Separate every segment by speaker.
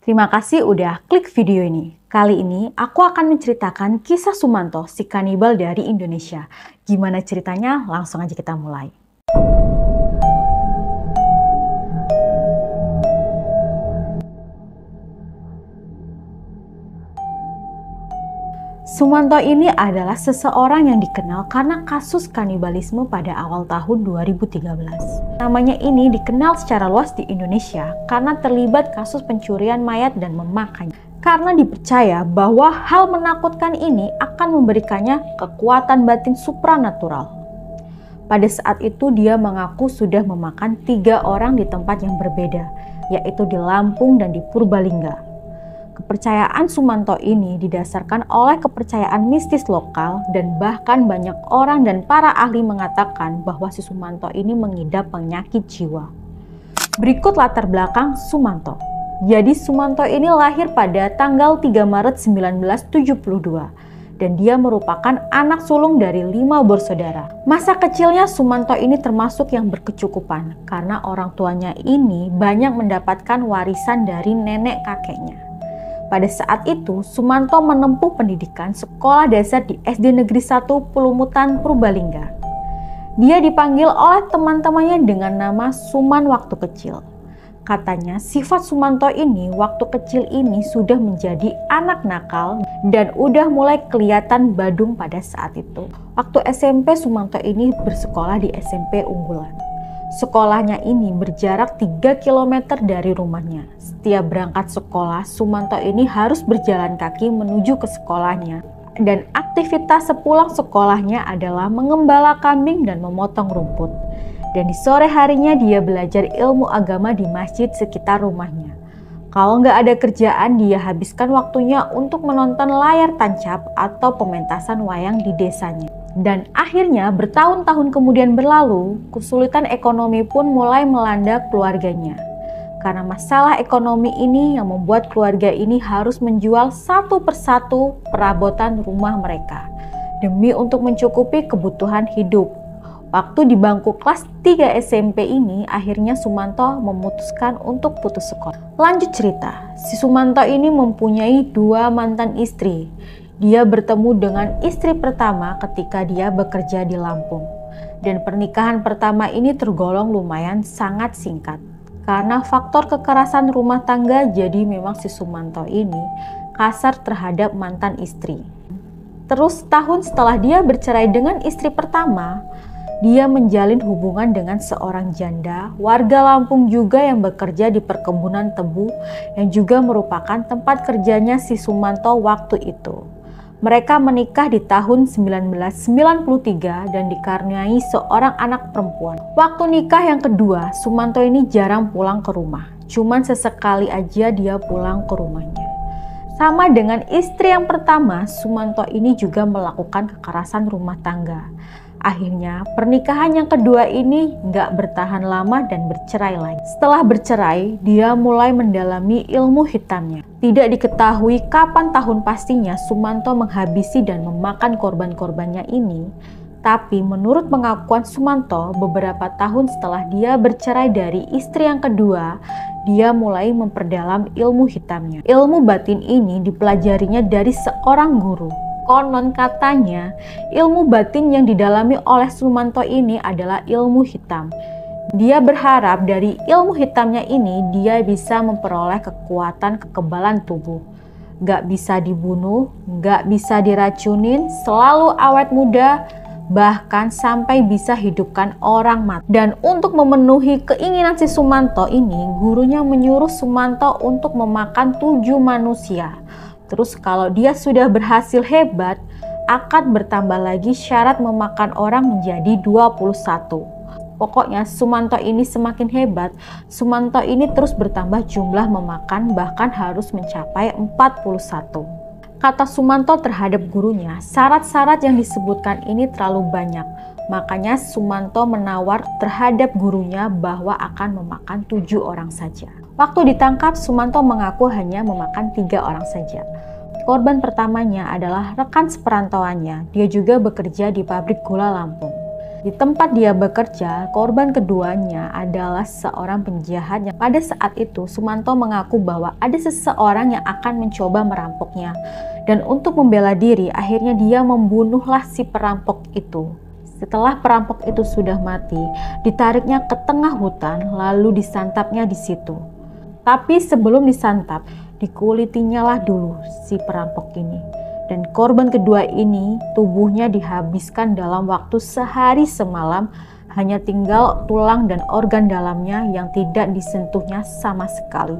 Speaker 1: Terima kasih udah klik video ini. Kali ini aku akan menceritakan kisah Sumanto, si kanibal dari Indonesia. Gimana ceritanya? Langsung aja kita mulai. Sumanto ini adalah seseorang yang dikenal karena kasus kanibalisme pada awal tahun 2013. Namanya ini dikenal secara luas di Indonesia karena terlibat kasus pencurian mayat dan memakannya. Karena dipercaya bahwa hal menakutkan ini akan memberikannya kekuatan batin supranatural. Pada saat itu dia mengaku sudah memakan 3 orang di tempat yang berbeda, yaitu di Lampung dan di Purbalingga. Kepercayaan Sumanto ini didasarkan oleh kepercayaan mistis lokal dan bahkan banyak orang dan para ahli mengatakan bahwa si Sumanto ini mengidap penyakit jiwa. Berikut latar belakang Sumanto. Jadi Sumanto ini lahir pada tanggal 3 Maret 1972 dan dia merupakan anak sulung dari 5 bersaudara. Masa kecilnya Sumanto ini termasuk yang berkecukupan karena orang tuanya ini banyak mendapatkan warisan dari nenek kakeknya. Pada saat itu, Sumanto menempuh pendidikan sekolah dasar di SD Negeri 1 Pelumutan Purbalingga. Dia dipanggil oleh teman-temannya dengan nama Suman waktu kecil. Katanya sifat Sumanto ini waktu kecil ini sudah menjadi anak nakal dan udah mulai kelihatan badung pada saat itu. Waktu SMP Sumanto ini bersekolah di SMP unggulan. Sekolahnya ini berjarak 3 km dari rumahnya. Setiap berangkat sekolah, Sumanto ini harus berjalan kaki menuju ke sekolahnya. Dan aktivitas sepulang sekolahnya adalah mengembala kambing dan memotong rumput. Dan di sore harinya dia belajar ilmu agama di masjid sekitar rumahnya. Kalau nggak ada kerjaan, dia habiskan waktunya untuk menonton layar tancap atau pementasan wayang di desanya. Dan akhirnya bertahun-tahun kemudian berlalu, kesulitan ekonomi pun mulai melanda keluarganya. Karena masalah ekonomi ini yang membuat keluarga ini harus menjual satu persatu perabotan rumah mereka demi untuk mencukupi kebutuhan hidup. Waktu di bangku kelas 3 SMP ini, akhirnya Sumanto memutuskan untuk putus sekolah. Lanjut cerita, si Sumanto ini mempunyai 2 mantan istri. Dia bertemu dengan istri pertama ketika dia bekerja di Lampung. Dan pernikahan pertama ini tergolong lumayan sangat singkat. Karena faktor kekerasan rumah tangga, jadi memang si Sumanto ini kasar terhadap mantan istri. Terus tahun setelah dia bercerai dengan istri pertama, dia menjalin hubungan dengan seorang janda warga Lampung juga yang bekerja di perkebunan tebu yang juga merupakan tempat kerjanya si Sumanto waktu itu. Mereka menikah di tahun 1993 dan dikaruniai seorang anak perempuan. Waktu nikah yang kedua, Sumanto ini jarang pulang ke rumah. Cuman sesekali aja dia pulang ke rumahnya. Sama dengan istri yang pertama, Sumanto ini juga melakukan kekerasan rumah tangga. Akhirnya pernikahan yang kedua ini nggak bertahan lama dan bercerai lagi. Setelah bercerai, dia mulai mendalami ilmu hitamnya. Tidak diketahui kapan tahun pastinya Sumanto menghabisi dan memakan korban-korbannya ini. Tapi menurut pengakuan Sumanto, beberapa tahun setelah dia bercerai dari istri yang kedua, dia mulai memperdalam ilmu hitamnya. Ilmu batin ini dipelajarinya dari seorang guru. Konon katanya, ilmu batin yang didalami oleh Sumanto ini adalah ilmu hitam. Dia berharap dari ilmu hitamnya ini dia bisa memperoleh kekuatan kekebalan tubuh. Gak bisa dibunuh, gak bisa diracunin, selalu awet muda, bahkan sampai bisa hidupkan orang mati. Dan untuk memenuhi keinginan si Sumanto ini, gurunya menyuruh Sumanto untuk memakan 7 manusia. Terus kalau dia sudah berhasil hebat, akan bertambah lagi syarat memakan orang menjadi 21. Pokoknya Sumanto ini semakin hebat, Sumanto ini terus bertambah jumlah memakan bahkan harus mencapai 41. Kata Sumanto terhadap gurunya, syarat-syarat yang disebutkan ini terlalu banyak. Makanya Sumanto menawar terhadap gurunya bahwa akan memakan 7 orang saja. Waktu ditangkap, Sumanto mengaku hanya memakan 3 orang saja. Korban pertamanya adalah rekan seperantauannya. Dia juga bekerja di pabrik gula Lampung. Di tempat dia bekerja, korban keduanya adalah seorang penjahat yang pada saat itu Sumanto mengaku bahwa ada seseorang yang akan mencoba merampoknya. Dan untuk membela diri, akhirnya dia membunuhlah si perampok itu. Setelah perampok itu sudah mati, ditariknya ke tengah hutan lalu disantapnya di situ. Tapi sebelum disantap, dikulitinya lah dulu si perampok ini. Dan korban kedua ini tubuhnya dihabiskan dalam waktu sehari semalam, hanya tinggal tulang dan organ dalamnya yang tidak disentuhnya sama sekali.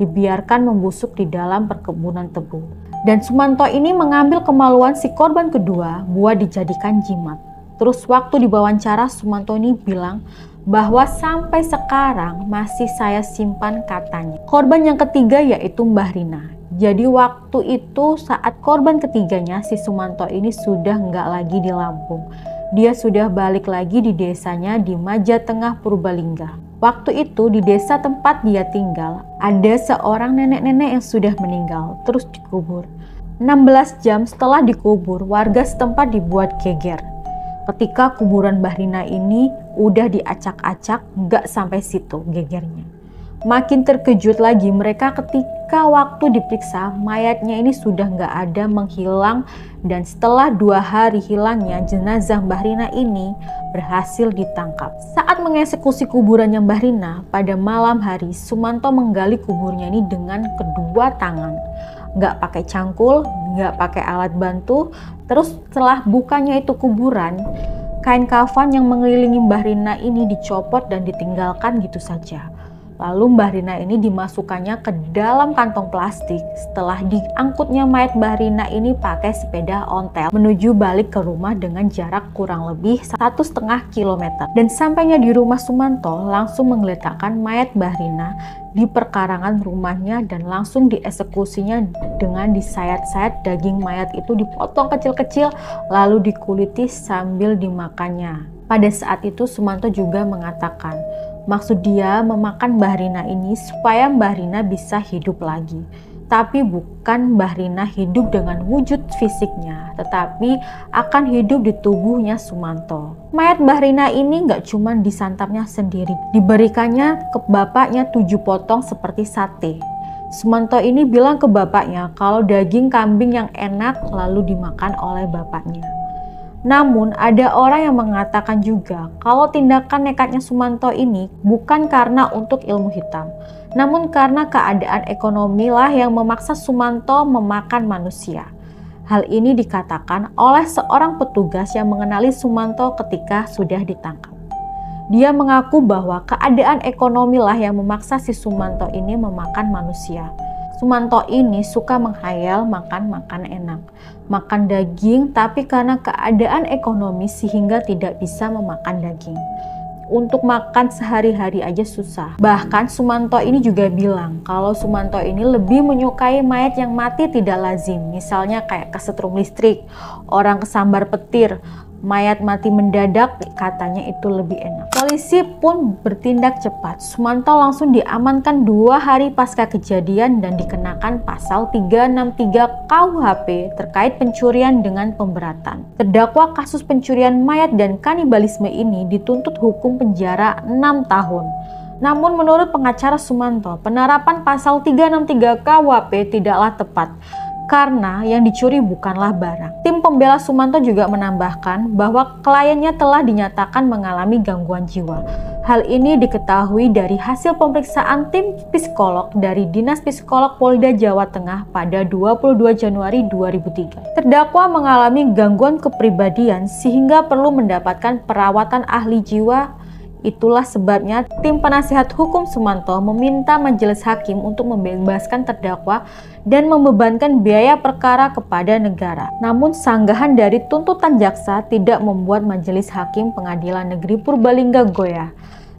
Speaker 1: Dibiarkan membusuk di dalam perkebunan tebu. Dan Sumanto ini mengambil kemaluan si korban kedua buat dijadikan jimat. Terus waktu diwawancara Sumanto ini bilang bahwa sampai sekarang masih saya simpan katanya. Korban yang ketiga yaitu Mbah Rina. Jadi waktu itu saat korban ketiganya si Sumanto ini sudah nggak lagi di Lampung. Dia sudah balik lagi di desanya di Majatengah Purbalingga. Waktu itu di desa tempat dia tinggal ada seorang nenek-nenek yang sudah meninggal terus dikubur. 16 jam setelah dikubur warga setempat dibuat geger. Ketika kuburan Mbah Rina ini udah diacak-acak, nggak sampai situ gegernya. Makin terkejut lagi mereka ketika waktu diperiksa mayatnya ini sudah nggak ada, menghilang, dan setelah 2 hari hilangnya jenazah Mbah Rina ini berhasil ditangkap. Saat mengeksekusi kuburannya Mbah Rina pada malam hari, Sumanto menggali kuburnya ini dengan kedua tangan. Nggak pakai cangkul, nggak pakai alat bantu. Terus setelah bukanya itu kuburan, kain kafan yang mengelilingi Mbah Rina ini dicopot dan ditinggalkan gitu saja. Lalu Mbah Rina ini dimasukkannya ke dalam kantong plastik. Setelah diangkutnya mayat Mbah Rina ini pakai sepeda ontel menuju balik ke rumah dengan jarak kurang lebih 1,5 km. Dan sampainya di rumah Sumanto langsung menggeletakkan mayat Mbah Rina di perkarangan rumahnya dan langsung dieksekusinya dengan disayat-sayat daging mayat itu dipotong kecil-kecil lalu dikuliti sambil dimakannya. Pada saat itu Sumanto juga mengatakan maksud dia memakan Mbah Rina ini supaya Mbah Rina bisa hidup lagi. Tapi bukan Mbah Rina hidup dengan wujud fisiknya, tetapi akan hidup di tubuhnya Sumanto. Mayat Mbah Rina ini nggak cuma disantapnya sendiri, diberikannya ke bapaknya 7 potong seperti sate. Sumanto ini bilang ke bapaknya kalau daging kambing yang enak lalu dimakan oleh bapaknya. Namun ada orang yang mengatakan juga kalau tindakan nekatnya Sumanto ini bukan karena untuk ilmu hitam, namun karena keadaan ekonomi lah yang memaksa Sumanto memakan manusia. Hal ini dikatakan oleh seorang petugas yang mengenali Sumanto ketika sudah ditangkap. Dia mengaku bahwa keadaan ekonomi lah yang memaksa si Sumanto ini memakan manusia. Sumanto ini suka menghayal makan enak, makan daging, tapi karena keadaan ekonomi sehingga tidak bisa memakan daging. Untuk makan sehari-hari aja susah. Bahkan Sumanto ini juga bilang kalau Sumanto ini lebih menyukai mayat yang mati tidak lazim, misalnya kayak kesetrum listrik, orang kesambar petir, mayat mati mendadak, katanya itu lebih enak. Polisi pun bertindak cepat. Sumanto langsung diamankan 2 hari pasca kejadian dan dikenakan pasal 363 KUHP terkait pencurian dengan pemberatan. Terdakwa kasus pencurian mayat dan kanibalisme ini dituntut hukum penjara 6 tahun. Namun menurut pengacara Sumanto, penerapan pasal 363 KUHP tidaklah tepat karena yang dicuri bukanlah barang. Tim pembela Sumanto juga menambahkan bahwa kliennya telah dinyatakan mengalami gangguan jiwa. Hal ini diketahui dari hasil pemeriksaan tim psikolog dari Dinas Psikolog Polda Jawa Tengah pada 22 Januari 2003. Terdakwa mengalami gangguan kepribadian sehingga perlu mendapatkan perawatan ahli jiwa. Itulah sebabnya tim penasihat hukum Sumanto meminta majelis hakim untuk membebaskan terdakwa dan membebankan biaya perkara kepada negara. Namun sanggahan dari tuntutan jaksa tidak membuat majelis hakim Pengadilan Negeri Purbalingga goyah.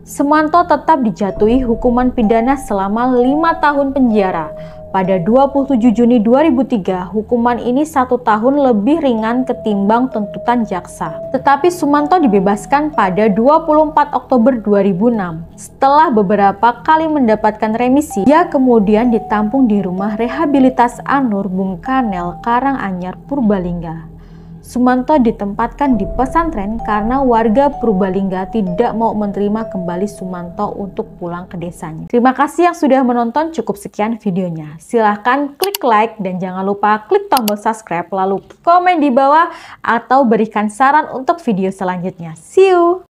Speaker 1: Sumanto tetap dijatuhi hukuman pidana selama 5 tahun penjara. Pada 27 Juni 2003, hukuman ini 1 tahun lebih ringan ketimbang tuntutan jaksa. Tetapi Sumanto dibebaskan pada 24 Oktober 2006. Setelah beberapa kali mendapatkan remisi, dia kemudian ditampung di rumah rehabilitas Anur Bung Karnel, Karanganyar, Purbalingga. Sumanto ditempatkan di pesantren karena warga Purbalingga tidak mau menerima kembali Sumanto untuk pulang ke desanya. Terima kasih yang sudah menonton, cukup sekian videonya. Silahkan klik like dan jangan lupa klik tombol subscribe, lalu komen di bawah atau berikan saran untuk video selanjutnya. See you!